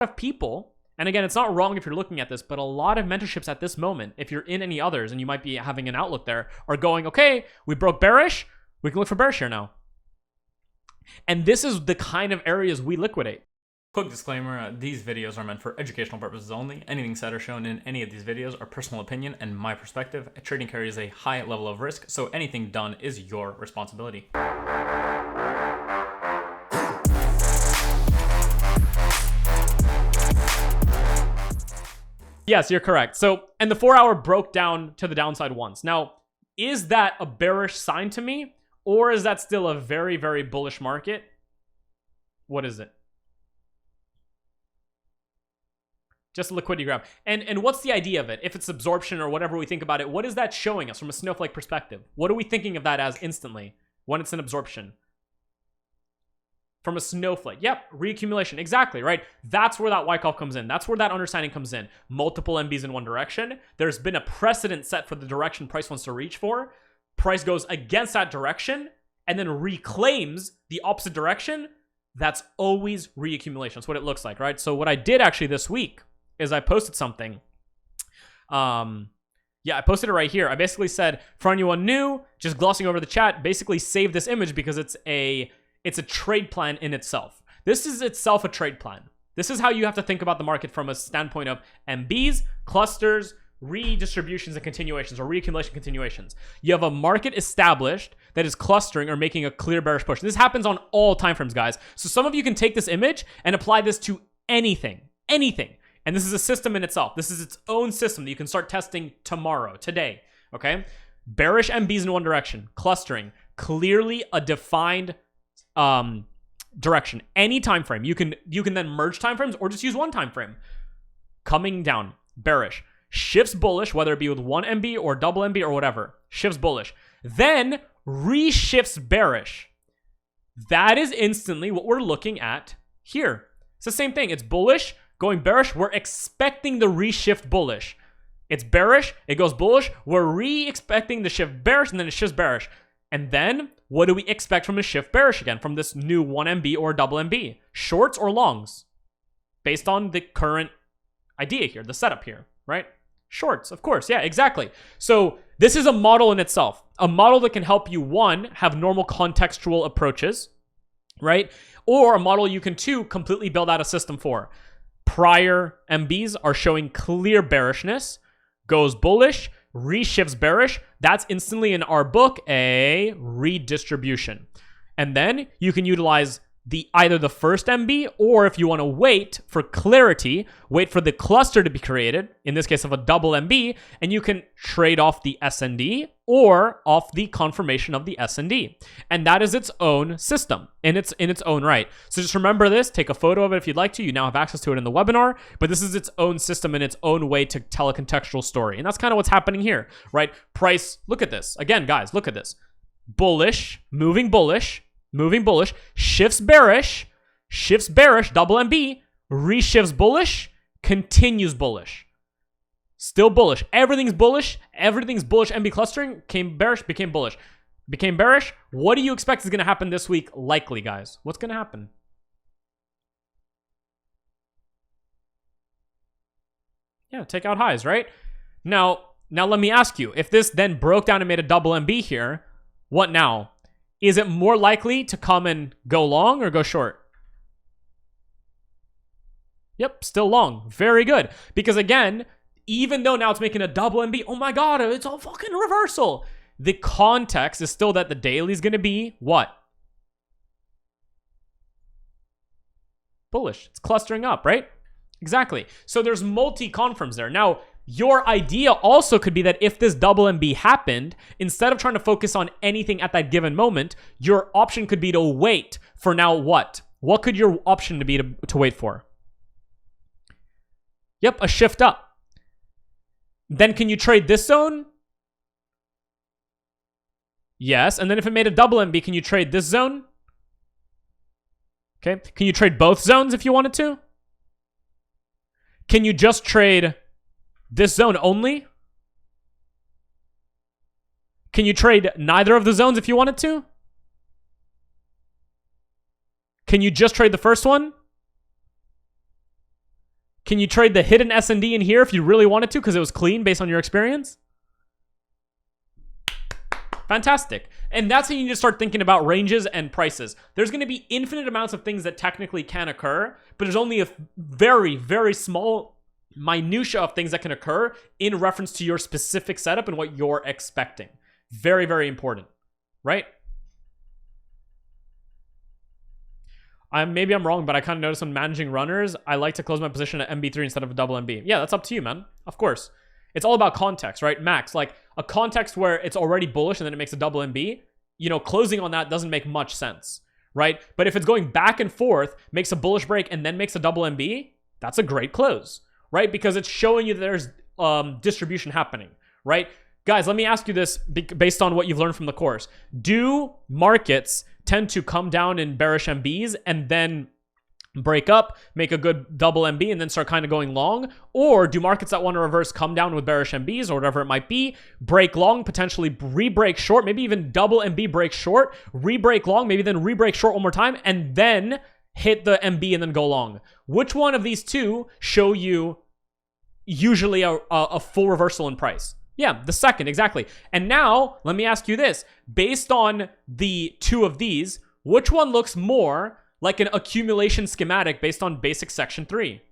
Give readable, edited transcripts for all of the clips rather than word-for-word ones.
of people, and again, it's not wrong if you're looking at this, but a lot of mentorships at this moment, if you're in any others and you might be having an outlook there, are going, okay, we broke bearish, we can look for bearish here now. And this is the kind of areas we liquidate. Quick disclaimer, these videos are meant for educational purposes only. Anything said or shown in any of these videos are personal opinion and my perspective. Trading carries a high level of risk, so anything done is your responsibility. Yes, you're correct. So, and the 4 hour broke down to the downside once. Now, is that a bearish sign to me? Or is that still a very, very bullish market? What is it? Just a liquidity grab. And what's the idea of it? If it's absorption or whatever we think about it, what is that showing us from a snowflake perspective? What are we thinking of that as instantly when it's an absorption? From a snowflake. Yep, reaccumulation. Exactly, right? That's where that Wyckoff comes in. That's where that understanding comes in. Multiple MBs in one direction. There's been a precedent set for the direction price wants to reach for. Price goes against that direction and then reclaims the opposite direction. That's always reaccumulation. That's what it looks like, right? So what I did actually this week is I posted something. Yeah, I posted it right here. I basically said, for anyone new, just glossing over the chat, basically save this image because it's a trade plan in itself. This is itself a trade plan. This is how you have to think about the market from a standpoint of MBs, clusters, redistributions and continuations, or reaccumulation continuations. You have a market established that is clustering or making a clear bearish push. This happens on all time frames, guys. So some of you can take this image and apply this to anything. And this is a system in itself. This is its own system that you can start testing tomorrow, today, okay? Bearish MBs in one direction, clustering, clearly a defined direction. Any time frame. You can then merge time frames or just use one time frame. Coming down, bearish. Shifts bullish, whether it be with 1 MB or double MB or whatever. Shifts bullish. Then reshifts bearish. That is instantly what we're looking at here. It's the same thing. It's bullish, going bearish. We're expecting the reshift bullish. It's bearish, it goes bullish. We're re-expecting the shift bearish, and then it shifts bearish. And then what do we expect from a shift bearish again, from this new 1 MB or double MB? Shorts or longs? Based on the current idea here, the setup here, right? Shorts, of course. Yeah, exactly. So this is a model in itself. A model that can help you, one, have normal contextual approaches, right? Or a model you can, two, completely build out a system for. Prior MBs are showing clear bearishness, goes bullish, reshifts bearish. That's instantly in our book a redistribution. And then you can utilize either the first MB, or if you want to wait for clarity, wait for the cluster to be created, in this case of a double MB, and you can trade off the SND or off the confirmation of the SND. And that is its own system in its own right. So just remember this, take a photo of it if you'd like to. You now have access to it in the webinar, but this is its own system in its own way to tell a contextual story. And that's kind of what's happening here, right? Price, look at this. Again, guys, look at this. Bullish, moving bullish, shifts bearish, double MB, reshifts bullish, continues bullish. Still bullish. Everything's bullish. MB clustering, became bullish. Became bearish. What do you expect is going to happen this week? Likely, guys. What's going to happen? Yeah, take out highs, right? Now let me ask you, if this then broke down and made a double MB here, what now? Is it more likely to come and go long or go short? Yep, still long. Very good. Because again, even though now it's making a double MB, oh my God, it's a fucking reversal. The context is still that the daily is going to be what? Bullish. It's clustering up, right? Exactly. So there's multi-confirms there. Now, your idea also could be that if this double MB happened, instead of trying to focus on anything at that given moment, your option could be to wait for now what? What could your option to be to wait for? Yep, a shift up. Then can you trade this zone? Yes, and then if it made a double MB, can you trade this zone? Okay, can you trade both zones if you wanted to? Can you just trade this zone only? Can you trade neither of the zones if you wanted to? Can you just trade the first one? Can you trade the hidden S&D in here if you really wanted to because it was clean based on your experience? Fantastic. And that's how you need to start thinking about ranges and prices. There's going to be infinite amounts of things that technically can occur, but there's only a very, very small minutia of things that can occur in reference to your specific setup and what you're expecting. Very, very important, right? Maybe I'm wrong, but I kind of noticed when managing runners, I like to close my position at MB3 instead of a double MB. Yeah, that's up to you, man. Of course. It's all about context, right? Max, like a context where it's already bullish and then it makes a double MB, you know, closing on that doesn't make much sense, right? But if it's going back and forth, makes a bullish break and then makes a double MB, that's a great close, right? Because it's showing you that there's distribution happening, right? Guys, let me ask you this based on what you've learned from the course. Do markets tend to come down in bearish MBs and then break up, make a good double MB, and then start kind of going long? Or do markets that want to reverse come down with bearish MBs or whatever it might be, break long, potentially re-break short, maybe even double MB break short, re-break long, maybe then re-break short one more time, and then hit the MB and then go long? Which one of these two show you usually a full reversal in price? Yeah, the second, exactly. And now, let me ask you this. Based on the two of these, which one looks more like an accumulation schematic based on basic section 3?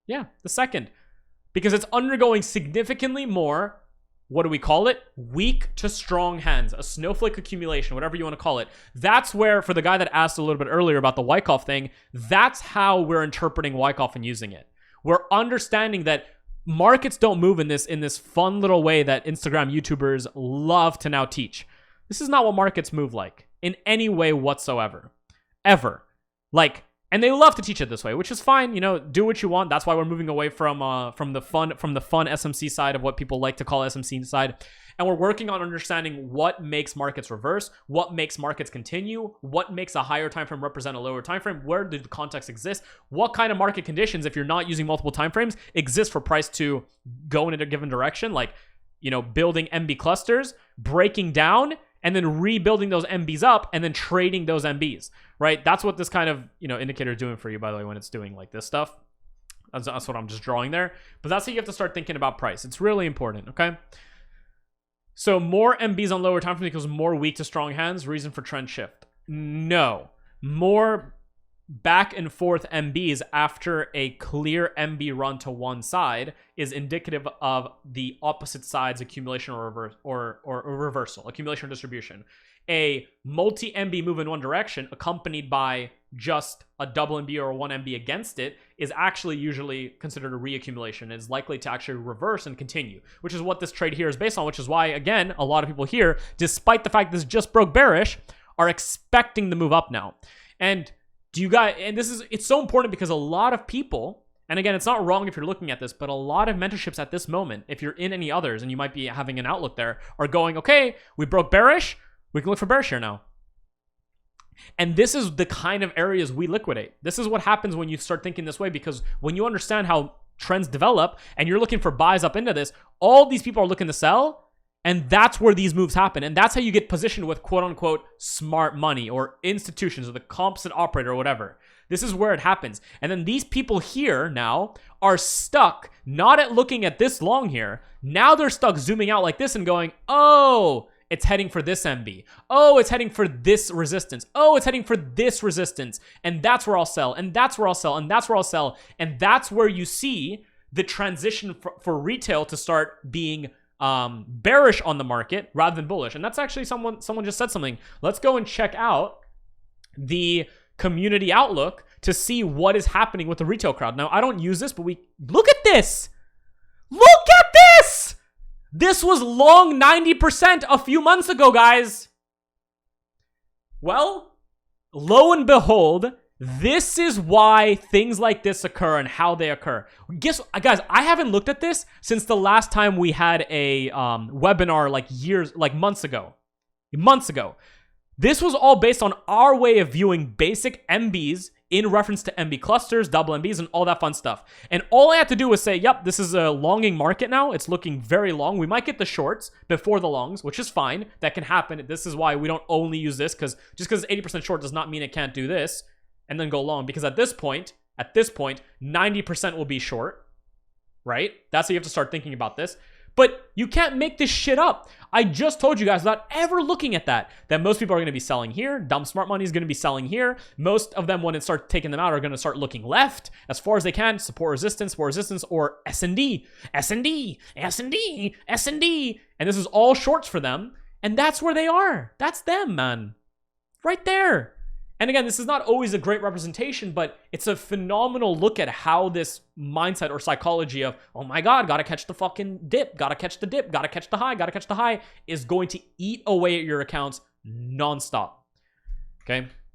Yeah, the second. Because it's undergoing significantly more, what do we call it? Weak to strong hands, a snowflake accumulation, whatever you want to call it. That's where, for the guy that asked a little bit earlier about the Wyckoff thing, that's how we're interpreting Wyckoff and using it. We're understanding that markets don't move in this fun little way that Instagram YouTubers love to now teach. This is not what markets move like in any way whatsoever, ever. Like, and they love to teach it this way, which is fine. You know, do what you want. That's why we're moving away from the fun SMC side of what people like to call SMC side, and we're working on understanding what makes markets reverse, what makes markets continue, what makes a higher time frame represent a lower time frame, where do the contexts exist, what kind of market conditions, if you're not using multiple time frames, exist for price to go in a given direction, like, you know, building MB clusters, breaking down, and then rebuilding those MBs up and then trading those MBs, right? That's what this kind of, you know, indicator is doing for you, by the way, when it's doing like this stuff. That's what I'm just drawing there. But that's how you have to start thinking about price. It's really important, okay? So more MBs on lower time frame equals more weak to strong hands. Reason for trend shift? No. More back and forth MBs after a clear MB run to one side is indicative of the opposite side's accumulation or reversal, accumulation or distribution. A multi-MB move in one direction accompanied by just a double MB or a one MB against it is actually usually considered a reaccumulation. It's likely to actually reverse and continue, which is what this trade here is based on, which is why, again, a lot of people here, despite the fact this just broke bearish, are expecting the move up now. And it's so important because a lot of people, and again, it's not wrong if you're looking at this, but a lot of mentorships at this moment, if you're in any others and you might be having an outlook there, are going, okay, we broke bearish, we can look for bearish here now. And this is the kind of areas we liquidate. This is what happens when you start thinking this way, because when you understand how trends develop and you're looking for buys up into this, all these people are looking to sell. And that's where these moves happen. And that's how you get positioned with quote unquote smart money or institutions or the composite operator or whatever. This is where it happens. And then these people here now are stuck not at looking at this long here. Now they're stuck zooming out like this and going, oh, it's heading for this MB. Oh, it's heading for this resistance. Oh, it's heading for this resistance. And that's where I'll sell. And that's where I'll sell. And that's where I'll sell. And that's where you see the transition for retail to start being bearish on the market rather than bullish. And that's actually someone just said something. Let's go and check out the community outlook to see what is happening with the retail crowd. Now, I don't use this, but look at this. Look at this. This was long 90% a few months ago, guys. Well, lo and behold, this is why things like this occur and how they occur. Guys, I haven't looked at this since the last time we had a webinar like months ago. This was all based on our way of viewing basic MBs in reference to MB clusters, double MBs, and all that fun stuff. And all I had to do was say, yep, this is a longing market now. It's looking very long. We might get the shorts before the longs, which is fine. That can happen. This is why we don't only use this, because just because it's 80% short does not mean it can't do this and then go long, because at this point, At this point, 90% will be short, right? That's how you have to start thinking about this. But you can't make this shit up. I just told you guys without ever looking at that most people are going to be selling here. Dumb smart money is going to be selling here. Most of them, when it starts taking them out, are going to start looking left as far as they can. Support resistance, or S&D. S&D, S&D, S&D. And this is all shorts for them. And that's where they are. That's them, man. Right there. And again, this is not always a great representation, but it's a phenomenal look at how this mindset or psychology of, oh my God, gotta catch the fucking dip, gotta catch the dip, gotta catch the high, is going to eat away at your accounts nonstop. Okay?